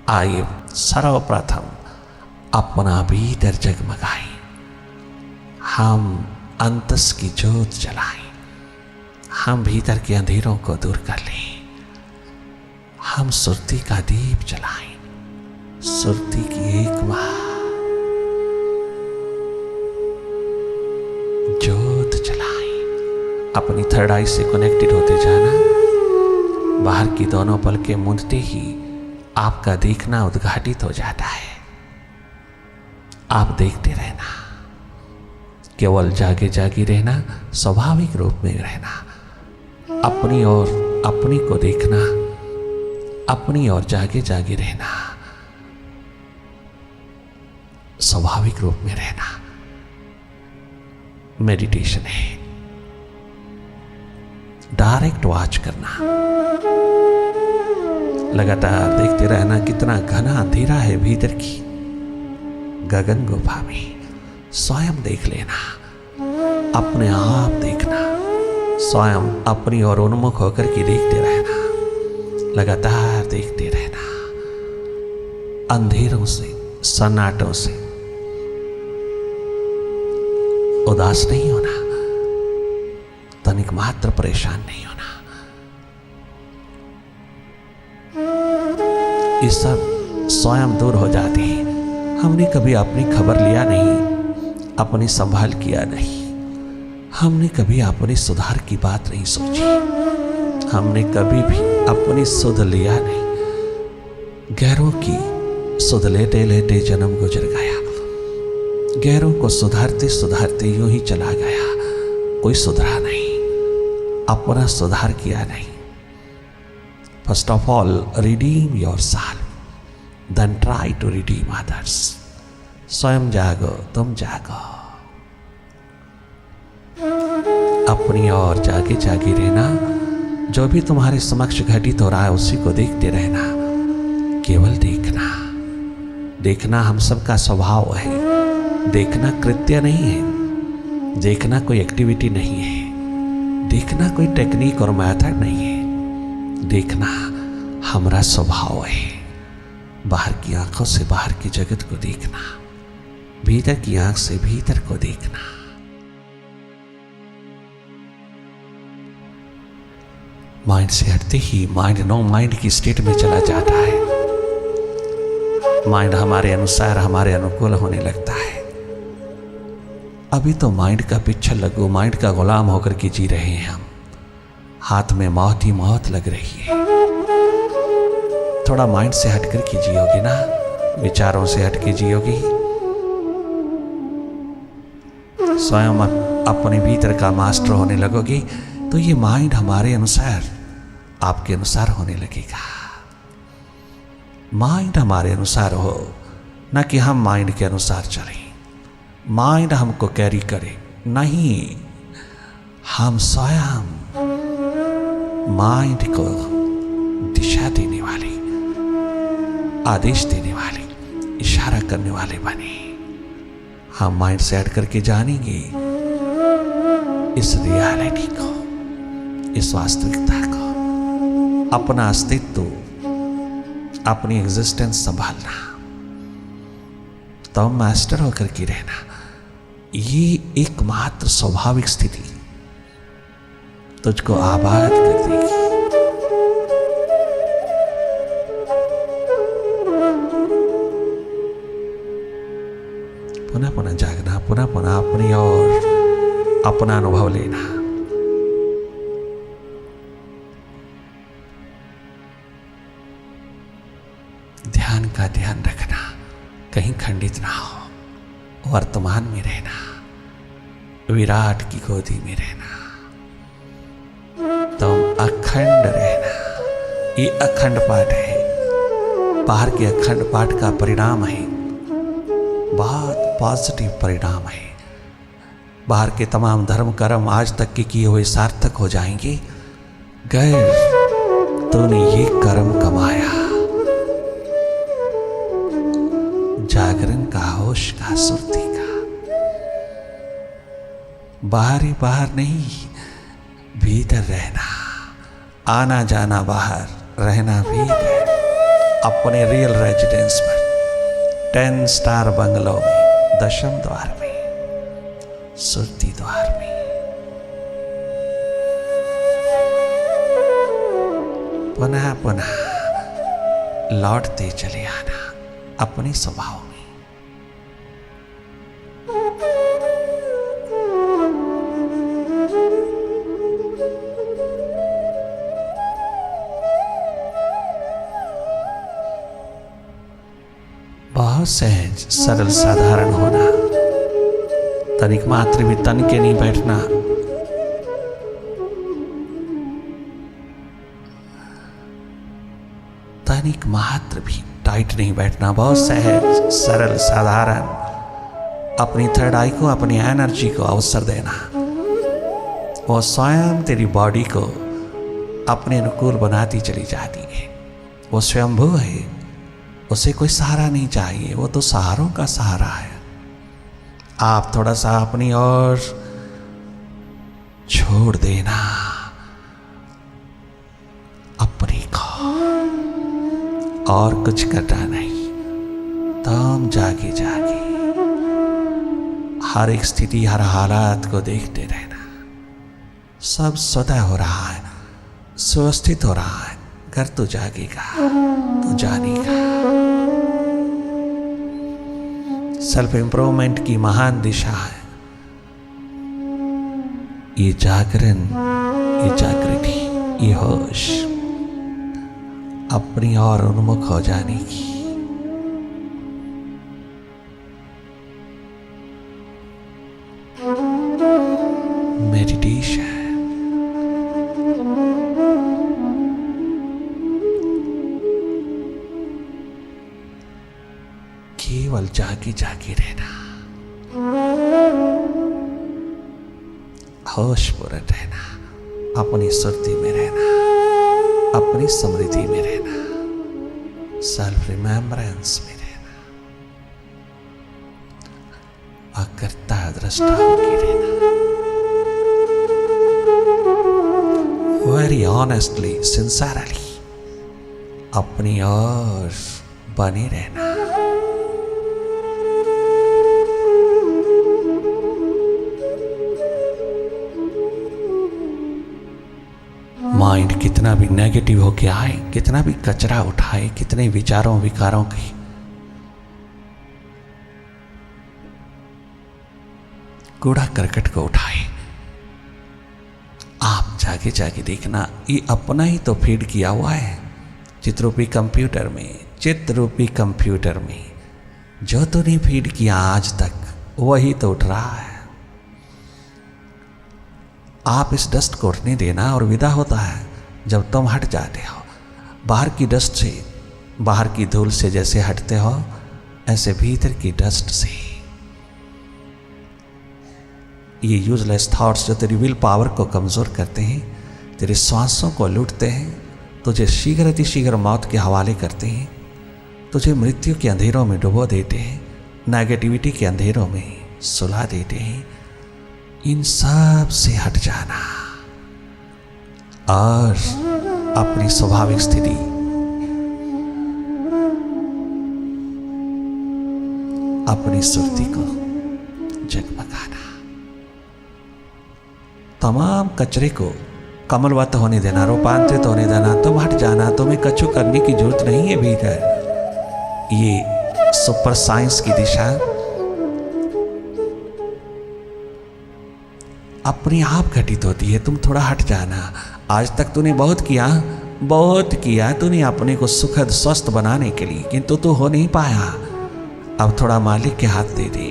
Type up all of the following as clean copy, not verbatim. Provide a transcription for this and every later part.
आइए सर्वप्रथम अपना भीतर जगमगाएं, हम अंतस की ज्योत जलाएं, हम भीतर के अंधेरों को दूर कर लें, हम सुरती का दीप जलाएं, सुरती की एक ज्योत जलाएं। अपनी थर्ड आई से कनेक्टेड होते जाना, बाहर की दोनों पलकें मूंदते ही आपका देखना उद्घाटित हो जाता है। आप देखते रहना, केवल जागे जागे रहना, स्वाभाविक रूप में रहना, अपनी और अपनी को देखना, अपनी और जागे जागे रहना, स्वाभाविक रूप में रहना मेडिटेशन है। डायरेक्ट वॉच करना, लगातार देखते रहना कितना घना अंधेरा है भीतर की गगन गुफा में। स्वयं देख लेना, अपने आप देखना, स्वयं अपनी ओर उन्मुख होकर के देखते रहना, लगातार देखते रहना, अंधेरों से सन्नाटों से उदास नहीं होना, तनिक मात्र परेशान नहीं होना। ये सब स्वयं दूर हो जाते हैं। हमने कभी अपनी खबर लिया नहीं, अपनी संभाल किया नहीं, हमने कभी अपने सुधार की बात नहीं सोची, हमने कभी भी अपनी सुध लिया नहीं। गैरों की सुध लेते लेते जन्म गुजर गया, गैरों को सुधारते सुधारते यूं ही चला गया, कोई सुधरा नहीं, अपना सुधार किया नहीं। First of all redeem yourself, then try to redeem others. स्वयं जागो, तुम जागो, अपनी ओर जागे जागे रहना। जो भी तुम्हारे समक्ष घटित हो रहा है उसी को देखते रहना, केवल देखना। देखना हम सबका स्वभाव है, देखना कृत्य नहीं है, देखना कोई एक्टिविटी नहीं है, देखना कोई टेक्निक और मेथड नहीं है, देखना हमारा स्वभाव है। बाहर की आंखों से बाहर की जगत को देखना, भीतर की आंख से भीतर को देखना। माइंड से हटते ही माइंड नो माइंड की स्टेट में चला जाता है। माइंड हमारे अनुसार हमारे अनुकूल होने लगता है। अभी तो माइंड का पीछा लगो, माइंड का गुलाम होकर के जी रहे हैं हम। हाथ में मौत ही मौत लग रही है। थोड़ा माइंड से हटकर के जियोगे ना, विचारों से हटके जियोगी, स्वयं अपने भीतर का मास्टर होने लगोगी, तो ये माइंड हमारे अनुसार आपके अनुसार होने लगेगा। माइंड हमारे अनुसार हो, ना कि हम माइंड के अनुसार चलें। माइंड हमको कैरी करे नहीं, हम स्वयं माइंड को दिशा देने वाले, आदेश देने वाले, इशारा करने वाले बने। हम माइंड से हट करके जानेंगे इस रियलिटी को, इस वास्तविकता को, अपना अस्तित्व, अपनी एग्जिस्टेंस संभालना, तो मास्टर होकर के रहना। ये एकमात्र स्वाभाविक स्थिति तुझको आबाद कर देगी। पुनः पुनः जागना, पुनः पुनः अपनी और अपना अनुभव लेना। ध्यान का ध्यान रखना, कहीं खंडित ना हो, वर्तमान में रहना, विराट की गोदी में रहना, तुम अखंड रहना। ये अखंड पाठ है, बाहर के अखंड पाठ का परिणाम है, बहुत पॉजिटिव परिणाम है। बाहर के तमाम धर्म कर्म आज तक के किए हुए सार्थक हो जाएंगे। गैर तूने ये कर्म कमाया, जागरण का, होश का, सुरती का। बाहर ही बाहर नहीं, भीतर रहना, आना जाना बाहर, रहना भीतर, अपने रियल रेजिडेंस पर 10 स्टार बंगलों में, 10वें द्वार में, सुरती द्वार में। पुनः पुनः लौटते चले आना अपने स्वभाव में। बहुत सहज, सरल, साधारण होना। तनिक मात्र भी तन के नहीं बैठना। तनिक मात्र भी टाइट नहीं बैठना। बहुत सहज, सरल, साधारण। अपनी थर्ड आई को, अपनी एनर्जी को अवसर देना। वो स्वयं तेरी बॉडी को अपने अनुकूल बनाती चली जाती है। वो स्वयंभू है, उसे कोई सहारा नहीं चाहिए। वो तो सहारों का सहारा है। आप थोड़ा सा अपनी ओर छोड़ देना अपनी को, और कुछ करना नहीं। तुम जागे जागे हर एक स्थिति, हर हालात को देखते रहना। सब स्वतः हो रहा है, सुव्यवस्थित हो रहा है। घर तो जागेगा तो जानेगा। सेल्फ इंप्रूवमेंट की महान दिशा है ये जागरण, ये जागृति, ये होश, अपनी ओर उन्मुख हो जाने की। मेडिटेशन केवल जागे जागे रहना, होशपूर्ण रहना, अपनी सुरती में रहना, अपनी समृद्धि में रहना, सेल्फ रिमेम्बरेंस में रहना, अकर्ता दृष्टा होके रहना। वेरी ऑनेस्टली, सिंसियरली अपनी ओर बने रहना। माइंड कितना भी नेगेटिव होके आए, कितना भी कचरा उठाए, कितने विचारों विकारों की कूड़ा करकट को उठाए, आप जाके जाके देखना ये अपना ही तो फीड किया हुआ है चित्ररूपी कंप्यूटर में। चित्ररूपी कंप्यूटर में जो तूने फीड किया आज तक, वही तो उठ रहा है। आप इस डस्ट को उठने देना, और विदा होता है जब तुम हट जाते हो। बाहर की डस्ट से, बाहर की धूल से जैसे हटते हो, ऐसे भीतर की डस्ट से ये यूजलेस थॉट्स जो तेरी विल पावर को कमज़ोर करते हैं, तेरे श्वासों को लूटते हैं, तुझे शीघ्र अतिशीघ्र मौत के हवाले करते हैं, तुझे मृत्यु के अंधेरों में डुबो देते हैं, नेगेटिविटी के अंधेरों में सुला देते हैं, इन सब से हट जाना और अपनी स्वाभाविक स्थिति, अपनी सुरती को जगमगाना। तमाम कचरे को कमलवत होने देना, रूपांतरित होने देना। तुम हट जाना, तुम्हें कछु करने की जरूरत नहीं है भीतर। ये सुपर साइंस की दिशा अपने आप घटित होती है। तुम थोड़ा हट जाना। आज तक तूने बहुत किया तूने अपने को सुखद स्वस्थ बनाने के लिए, किंतु तू हो नहीं पाया। अब थोड़ा मालिक के हाथ दे दे,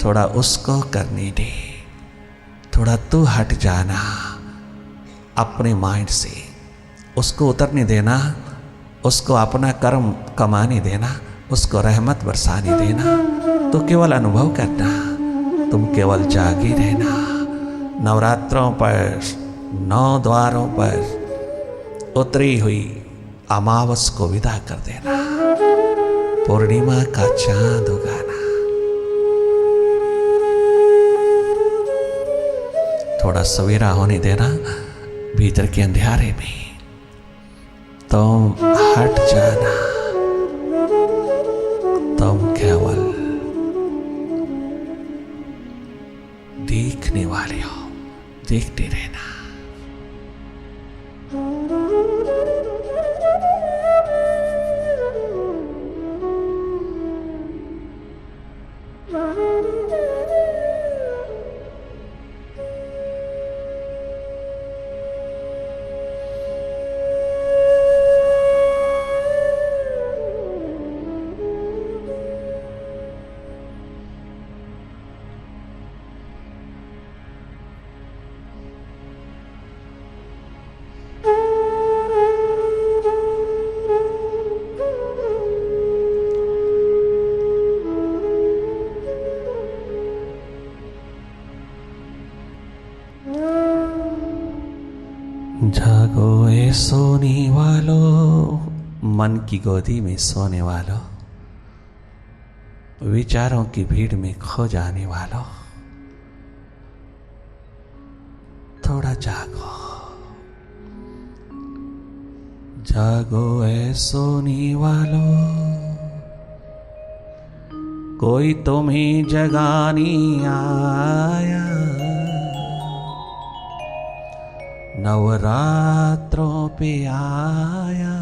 थोड़ा उसको करने दे, थोड़ा तू हट जाना अपने माइंड से, उसको उतरने देना, उसको अपना कर्म कमाने देना, उसको रहमत बरसाने देना। तो केवल अनुभव करना, तुम केवल जागे रहना। नवरात्रों पर 9 द्वारों पर उतरी हुई अमावस को विदा कर देना, पूर्णिमा का चांद उगाना। थोड़ा सवेरा होने देना भीतर के अंधेरे में, तुम हट जाना, तुम केवल देखने वाले हो, देखते रहना। जागो ए सोने वालों, मन की गोदी में सोने वालों, विचारों की भीड़ में खो जाने वालों, थोड़ा जागो। जागो ए सोने वालों, कोई तुम्हें जगाने आया, नवरात्रों पे आया।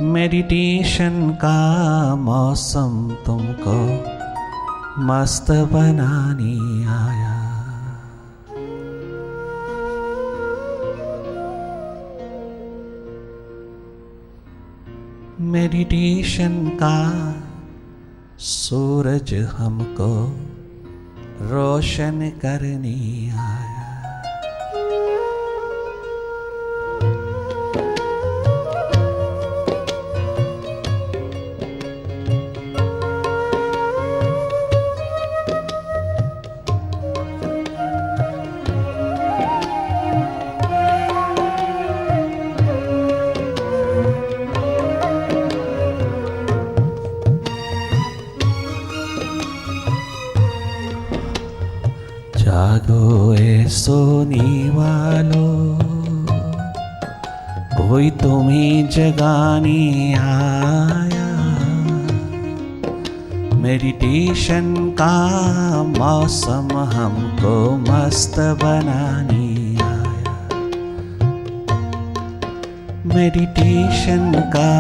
मेडिटेशन का मौसम तुमको मस्त बनाने आया। मेडिटेशन का सूरज हमको रोशन करने आया। जागो ए सोने वालों, कोई तुम्हें जगाने आया। मेडिटेशन का मौसम हमको मस्त बनाने आया। मेडिटेशन का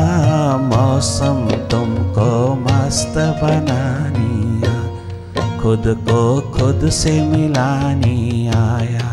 मौसम तुमको मस्त बनाने आया। खुद को खुद से मिलाने आया।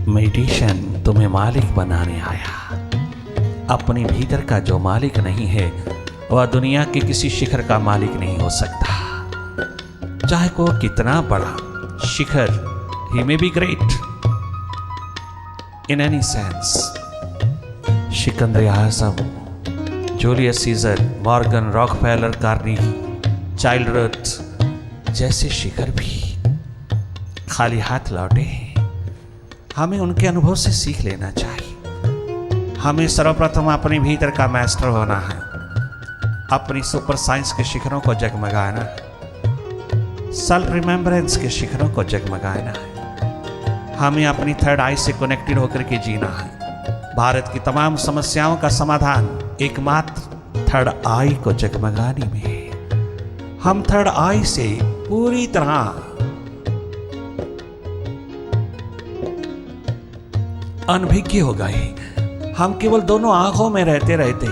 मेडिटेशन तुम्हें मालिक बनाने आया। अपने भीतर का जो मालिक नहीं है वह दुनिया के किसी शिखर का मालिक नहीं हो सकता। चाहे को कितना बड़ा शिखर, he may be great in any sense. Sikandar Azam, Julius Caesar, Morgan, Rockefeller, Carnegie, चाइल्डरथ जैसे शिखर भी खाली हाथ लौटे हैं। हमें उनके अनुभव से सीख लेना चाहिए। हमें सर्वप्रथम अपने भीतर का मास्टर होना है, अपनी सुपर साइंस के शिखरों को जगमगाना है, सेल्फ रिमेम्बरेंस के शिखरों को जगमगाना है। हमें अपनी थर्ड आई से कनेक्टेड होकर के जीना है। भारत की तमाम समस्याओं का समाधान एकमात्र थर्ड आई को जगमगाने में है। हम थर्ड आई से पूरी तरह अनभिज्ञ हो गए। हम केवल दोनों आंखों में रहते रहते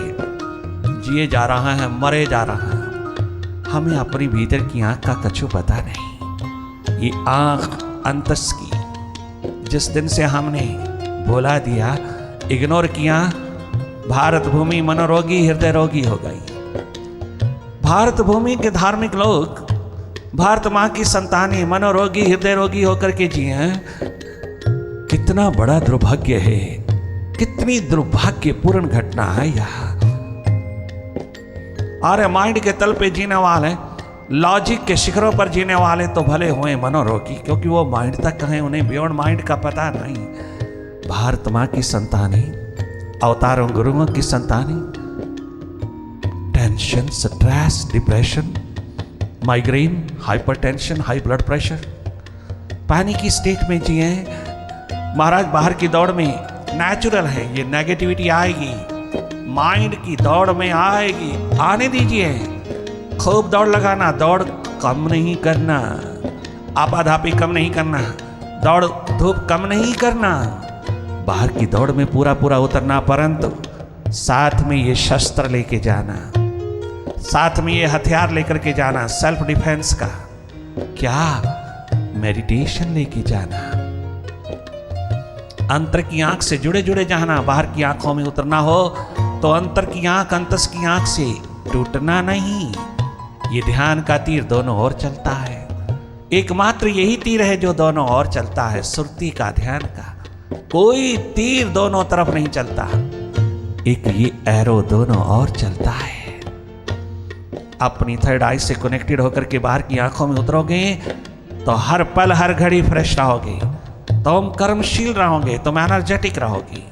जिए जा रहा है, मरे जा रहा है। हमें अपनी भीतर की आंख का कछु पता नहीं। ये आंख अंतस की जिस दिन से हमने भुला दिया, इग्नोर किया, भारत भूमि मनोरोगी हृदय रोगी हो गई। भारत भूमि के धार्मिक लोग भारत माँ की संतानें मनोरोगी हृदय रोगी होकर के जिए। कितना बड़ा दुर्भाग्य है, कितनी दुर्भाग्यपूर्ण घटना है यह। अरे माइंड के तल पे जीने वाले, लॉजिक के शिखरों पर जीने वाले तो भले हुए मनोरोगी, क्योंकि वो माइंड तक कहें, उन्हें बियॉन्ड माइंड का पता नहीं। भारत माँ की संतानें, अवतारों गुरुओं की संतानें, tension, stress, depression, migraine, hypertension, high blood pressure, panic की स्टेट में जिए। महाराज बाहर की दौड़ में नेचुरल है, ये नेगेटिविटी आएगी, माइंड की दौड़ में आएगी, आने दीजिए। खूब दौड़ लगाना, दौड़ कम नहीं करना, आपाधापी कम नहीं करना, दौड़ धूप कम नहीं करना, बाहर की दौड़ में पूरा पूरा उतरना, परंतु साथ में ये शस्त्र लेके जाना, साथ में ये हथियार लेकर के जाना, सेल्फ डिफेंस का। क्या? मेडिटेशन लेके जाना, अंतर की आंख से जुड़े जुड़े जाना। बाहर की आंखों में उतरना हो तो अंतर की आंख, अंतस की आंख से टूटना नहीं। ये ध्यान का तीर दोनों ओर चलता है, एकमात्र यही तीर है जो दोनों ओर चलता है, सुरती का, ध्यान का। कोई तीर दोनों तरफ नहीं चलता, एक ये एरो दोनों ओर चलता है। अपनी थर्ड आई से कनेक्टेड होकर के बाहर की आंखों में उतरोगे तो हर पल हर घड़ी फ्रेश रहोगे, तुम कर्मशील रहोगे, तुम एनर्जेटिक रहोगी,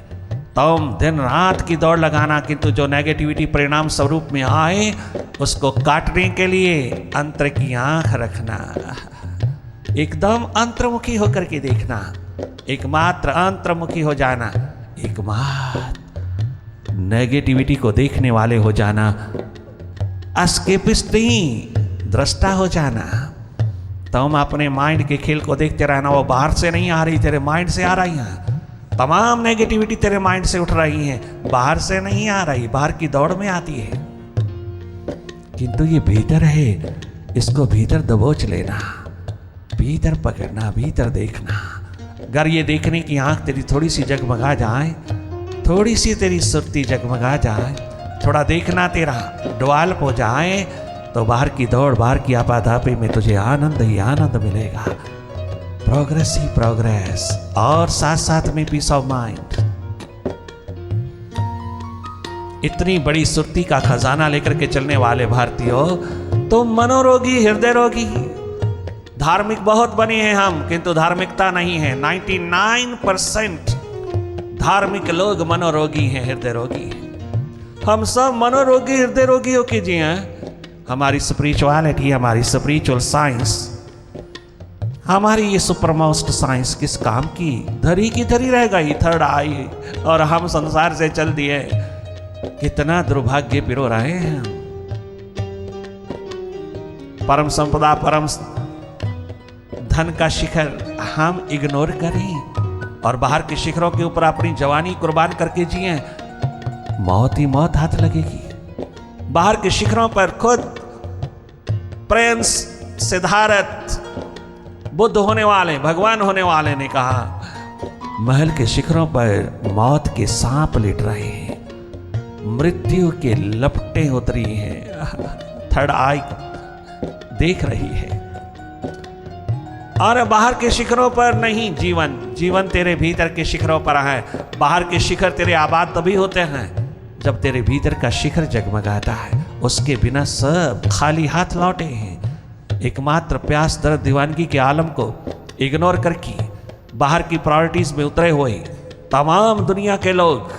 तुम दिन रात की दौड़ लगाना। किंतु जो नेगेटिविटी परिणाम स्वरूप में आए उसको काटने के लिए अंतर की आंख रखना, एकदम अंतर्मुखी होकर के देखना, एकमात्र अंतर्मुखी हो जाना, एकमात्र नेगेटिविटी को देखने वाले हो जाना, एस्केपिस्ट नहीं, दृष्टा हो जाना। तुम अपने माइंड के खेल को देखते रहना, वो बाहर से नहीं आ रही, तेरे माइंड से आ रही है। तमाम नेगेटिविटी तेरे माइंड से उठ रही है, बाहर से नहीं आ रही, बाहर की दौड़ में आती है। किंतु ये भीतर है, इसको भीतर दबोच लेना, भीतर पकड़ना, भीतर देखना। अगर ये देखने की आंख तेरी थोड़ी सी जगमगा जाए, थोड़ी सी तेरी सुरती जगमगा जाए, थोड़ा देखना तेरा डेवलप हो जाए, तो बाहर की दौड़, बाहर की आपाधापी में तुझे आनंद ही आनंद मिलेगा, प्रोग्रेस ही प्रोग्रेस, और साथ साथ में पीस ऑफ माइंड। इतनी बड़ी सुरती का खजाना लेकर के चलने वाले भारतीयों, तुम मनोरोगी, हृदय रोगी। धार्मिक बहुत बने हैं हम, किंतु धार्मिकता नहीं है। 99% धार्मिक लोग मनोरोगी हैं, हृदय रोगी हैं। हम सब मनोरोगी, हृदय रोगी होके जिए। हमारी स्पिरिचुअलिटी, हमारी स्पिरिचुअल साइंस, हमारी ये सुपरमोस्ट साइंस किस काम की? धरी की धरी रह गई, थर्ड आई, और हम संसार से चल दिए। कितना दुर्भाग्य पिरो रहे हैं। परम संपदा, परम धन का शिखर हम इग्नोर करें और बाहर के शिखरों के ऊपर अपनी जवानी कुर्बान करके जिए, मौत ही मौत हाथ लगेगी। बाहर के शिखरों पर खुद प्रिंस सिद्धार्थ, बुद्ध होने वाले, भगवान होने वाले ने कहा, महल के शिखरों पर मौत के सांप लेट रहे हैं, मृत्यु के लपटें उतरी हैं, थर्ड आई देख रही है। और बाहर के शिखरों पर नहीं, जीवन, जीवन तेरे भीतर के शिखरों पर है। बाहर के शिखर तेरे आबाद तभी होते हैं जब तेरे भीतर का शिखर जगमगाता है। उसके बिना सब खाली हाथ लौटे हैं। एकमात्र प्यास, दर्द, दीवानगी के आलम को इग्नोर करके बाहर की प्रायोरिटीज में उतरे हुए तमाम दुनिया के लोग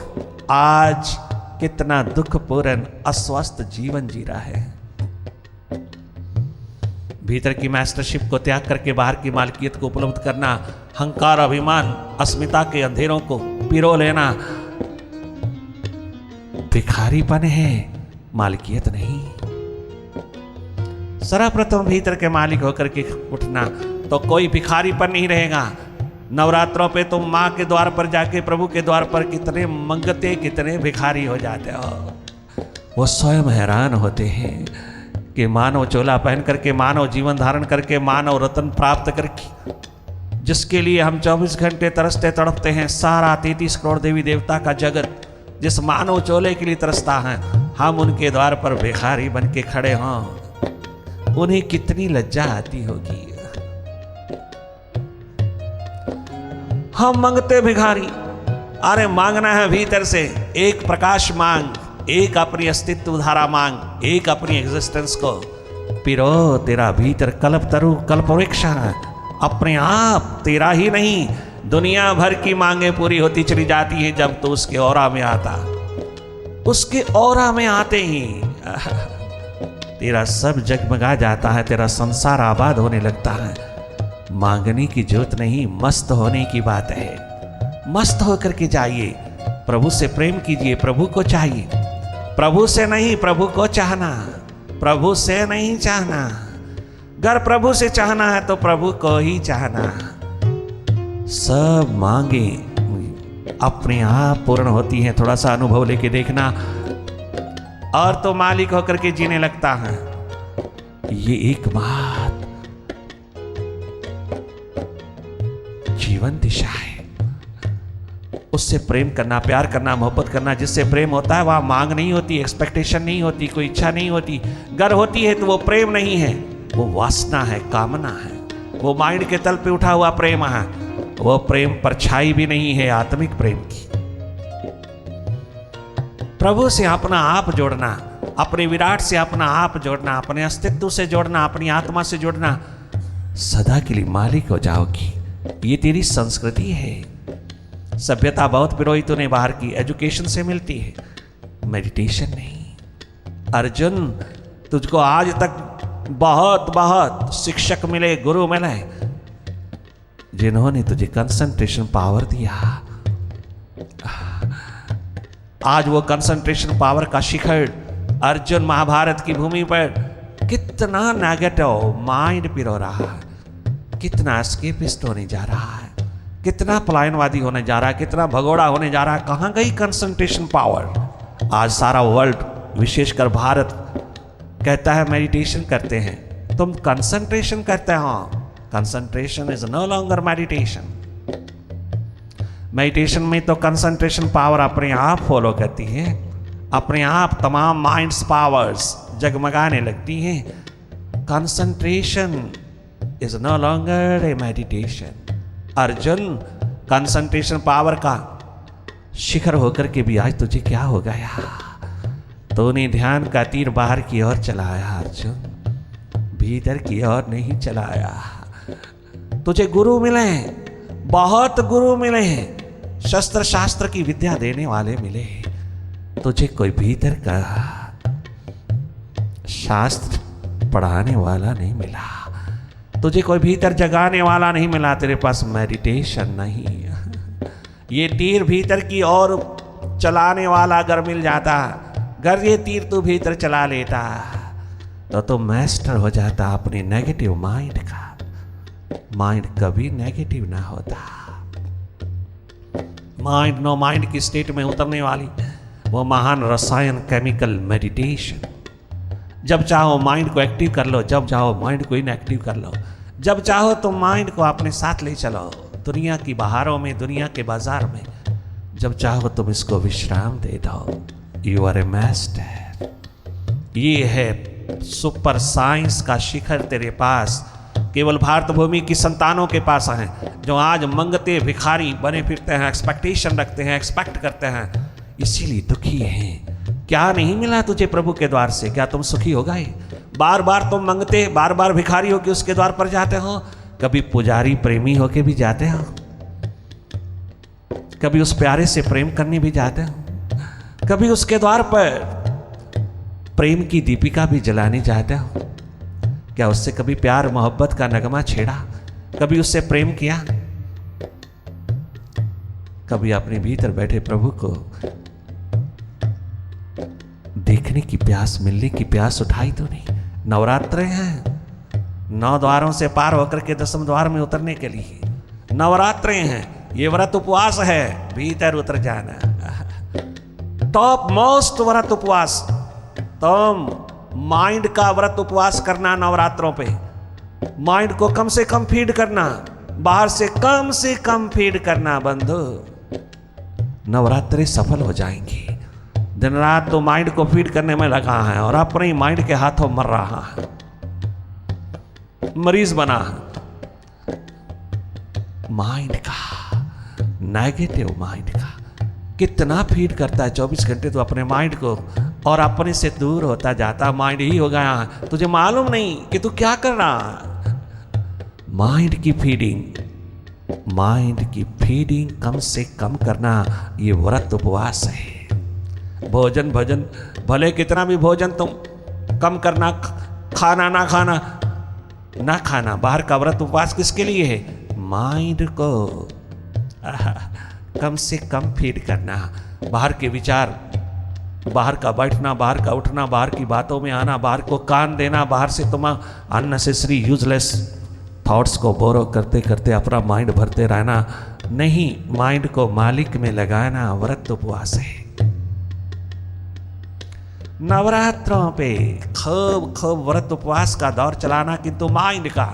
आज कितना दुखपूर्ण अस्वस्थ जीवन जी रहा है। भीतर की मास्टरशिप को त्याग करके बाहर की मालकियत को उपलब्ध करना, अहंकार, अभिमान, अस्मिता के अंधेरों को पिरो लेना, भिखारीपन है, मालकियत नहीं। सर्वप्रथम भीतर के मालिक होकर के उठना, तो कोई भिखारीपन नहीं रहेगा। नवरात्रों पे तुम माँ के द्वार पर जाके, प्रभु के द्वार पर कितने मंगते, कितने भिखारी हो जाते हो। वो स्वयं हैरान होते हैं कि मानव चोला पहन करके, मानव जीवन धारण करके, मानव रत्न प्राप्त करके, जिसके लिए हम 24 घंटे तरसते तड़पते हैं, सारा 33 करोड़ देवी देवता का जगत जिस मानव चोले के लिए तरसता है, हम उनके द्वार पर भिखारी बन के खड़े हों, उन्हें कितनी लज्जा आती होगी। हम मांगते भिखारी, अरे मांगना है भीतर से, एक प्रकाश मांग, एक अपनी अस्तित्व धारा मांग, एक अपनी एग्जिस्टेंस को पिरो। तेरा भीतर कल्प तरु कल्प वृक्ष है, अपने आप तेरा ही नहीं, दुनिया भर की मांगे पूरी होती चली जाती है जब तो उसके औरा में आता। उसके औरा में आते ही तेरा सब जगमगा जाता है, तेरा संसार आबाद होने लगता है। मांगने की जरूरत नहीं, मस्त होने की बात है। मस्त होकर के जाइए, प्रभु से प्रेम कीजिए, प्रभु को चाहिए, प्रभु से नहीं प्रभु को चाहना, प्रभु से नहीं चाहना। अगर प्रभु से चाहना है तो प्रभु को ही चाहना। सब मांगे अपने आप पूर्ण होती हैं। थोड़ा सा अनुभव लेके देखना, और तो मालिक होकर के जीने लगता है। ये एक बात जीवन दिशा है। उससे प्रेम करना, प्यार करना, मोहब्बत करना, जिससे प्रेम होता है वहां मांग नहीं होती, एक्सपेक्टेशन नहीं होती, कोई इच्छा नहीं होती। गर होती है तो वो प्रेम नहीं है, वो वासना है, कामना है, वो माइंड के तल पे उठा हुआ प्रेम है। वो प्रेम परछाई भी नहीं है आत्मिक प्रेम की। प्रभु से अपना आप जोड़ना, अपने विराट से अपना आप जोड़ना, अपने अस्तित्व से जोड़ना, अपनी आत्मा से जोड़ना, सदा के लिए मालिक हो जाओगी। ये तेरी संस्कृति है। सभ्यता बहुत पुरोहितों ने बाहर की एजुकेशन से मिलती है, मेडिटेशन नहीं। अर्जुन, तुझको आज तक बहुत बहुत शिक्षक मिले, गुरु मिले, जिन्होंने तुझे कंसंट्रेशन पावर दिया। आज वो कंसंट्रेशन पावर का शिखर अर्जुन महाभारत की भूमि पर कितना नेगेटिव माइंड पिरो रहा है, कितना एस्केपिस्ट होने जा रहा है, कितना पलायनवादी होने जा रहा है, कितना भगोड़ा होने जा रहा है। कहाँ गई कंसंट्रेशन पावर? आज सारा वर्ल्ड, विशेषकर भारत, कहता है मेडिटेशन करते हैं। तुम कंसंट्रेशन करते हो। Concentration is no longer meditation. Meditation में तो कंसंट्रेशन पावर अपने आप फॉलो करती है, अपने आप तमाम माइंड्स पावर्स जगमगाने लगती हैं। Concentration is no longer a meditation. Arjun, concentration power का शिखर होकर के भी आज तुझे क्या हो गया? तूने ध्यान का तीर बाहर की ओर चलाया अर्जुन, भीतर की ओर नहीं चलाया। तुझे गुरु मिले, बहुत गुरु मिले हैं, शस्त्र शास्त्र की विद्या देने वाले मिले, तुझे कोई भीतर का शास्त्र पढ़ाने वाला नहीं मिला, तुझे कोई भीतर जगाने वाला नहीं मिला, तेरे पास मेडिटेशन नहीं। ये तीर भीतर की ओर चलाने वाला अगर मिल जाता, अगर ये तीर तू भीतर चला लेता, तो मास्टर हो जाता अपने नेगेटिव माइंड का। माइंड कभी नेगेटिव ना होता। माइंड नो माइंड की स्टेट में उतरने वाली वो महान रसायन केमिकल मेडिटेशन। जब चाहो माइंड को एक्टिव कर लो, जब चाहो माइंड को इनएक्टिव कर लो, जब चाहो तो माइंड को अपने साथ ले चलो दुनिया की बहारों में, दुनिया के बाजार में। जब चाहो तुम इसको विश्राम दे दो। You are a master. ये है सुपर साइंस का शिखर तेरे पास, केवल भारत भूमि की संतानों के पास है, जो आज मंगते भिखारी बने फिरते हैं, एक्सपेक्टेशन रखते हैं, एक्सपेक्ट करते हैं, इसीलिए दुखी हैं। क्या नहीं मिला तुझे प्रभु के द्वार से? क्या तुम सुखी हो गए? बार बार तुम मंगते, बार बार भिखारी होके उसके द्वार पर जाते हो। कभी पुजारी प्रेमी होके भी जाते हो, कभी उस प्यारे से प्रेम करने भी जाते हो, कभी उसके द्वार पर प्रेम की दीपिका भी जलाने जाते हो। क्या उससे कभी प्यार मोहब्बत का नगमा छेड़ा? कभी उससे प्रेम किया? कभी अपने भीतर बैठे प्रभु को देखने की प्यास, मिलने की प्यास उठाई तो नहीं? नवरात्र हैं, 9 द्वारों से पार होकर के 10वें द्वार में उतरने के लिए नवरात्र हैं। ये व्रत उपवास है, भीतर उतर जाना। टॉप मोस्ट व्रत उपवास। तुम माइंड का व्रत उपवास करना नवरात्रों पे, माइंड को कम से कम फीड करना, बाहर से कम फीड करना बंधु, नवरात्रि सफल हो जाएंगी। दिन रात तो माइंड को फीड करने में लगा है और अपने ही माइंड के हाथों मर रहा है, मरीज बना है। माइंड का, नेगेटिव माइंड का कितना फीड करता है 24 घंटे तो अपने माइंड को, और अपने से दूर होता जाता। माइंड ही हो गया है, तुझे मालूम नहीं कि तू क्या कर रहा है। माइंड की फीडिंग कम से कम करना, ये व्रत उपवास है। भोजन भले कितना भी भोजन तुम कम करना, खाना ना खाना, बाहर का व्रत उपवास किसके लिए है? माइंड को कम से कम फीड करना। बाहर के विचार, बाहर का बैठना, बाहर का उठना, बाहर की बातों में आना, बाहर को कान देना, बाहर से तुम अननेसेसरी यूजलेस थॉट्स को बोरो करते करते अपना माइंड भरते रहना नहीं, माइंड को मालिक में लगाना व्रत उपवास है। नवरात्रों पे खूब व्रत उपवास का दौर चलाना, किंतु माइंड का,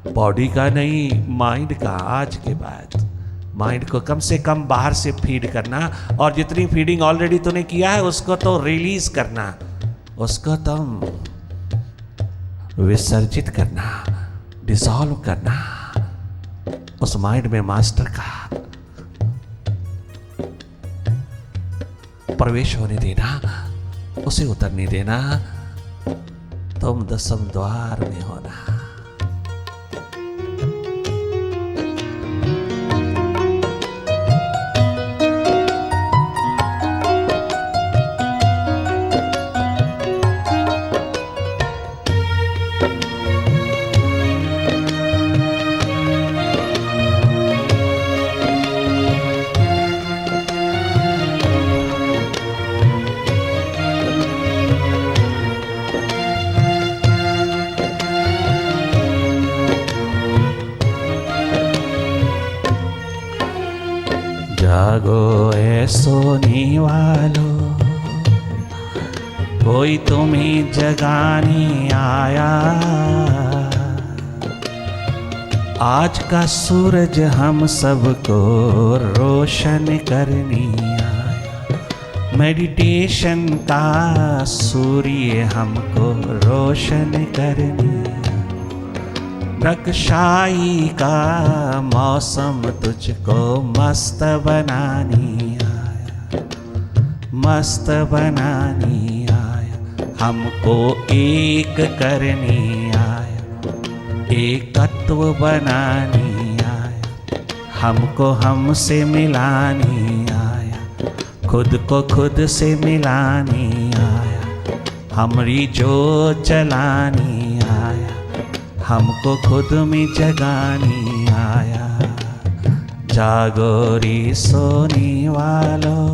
बॉडी का नहीं, माइंड का। आज के बाद माइंड को कम से कम बाहर से फीड करना, और जितनी फीडिंग ऑलरेडी तूने किया है उसको तो रिलीज करना, उसको तुम विसर्जित करना, डिसॉल्व करना। उस माइंड में मास्टर का प्रवेश होने देना, उसे उतरने देना। तुम 10वें द्वार में होना। जागो ए सोने वालों, कोई तुम्हें जगाने आया। आज का सूरज हम सबको रोशन करने आया। मेडिटेशन का सूर्य हमको रोशन करने, नक्शाई का मौसम तुझको मस्त बनाने आया, मस्त बनाने आया। हमको एक करने आया, एकत्व बनाने आया। हमको हमसे मिलाने आया, खुद को खुद से मिलाने आया। हमारी जो जलाने आया, हमको खुद में जगाने आया। जागो रे सोने वालों,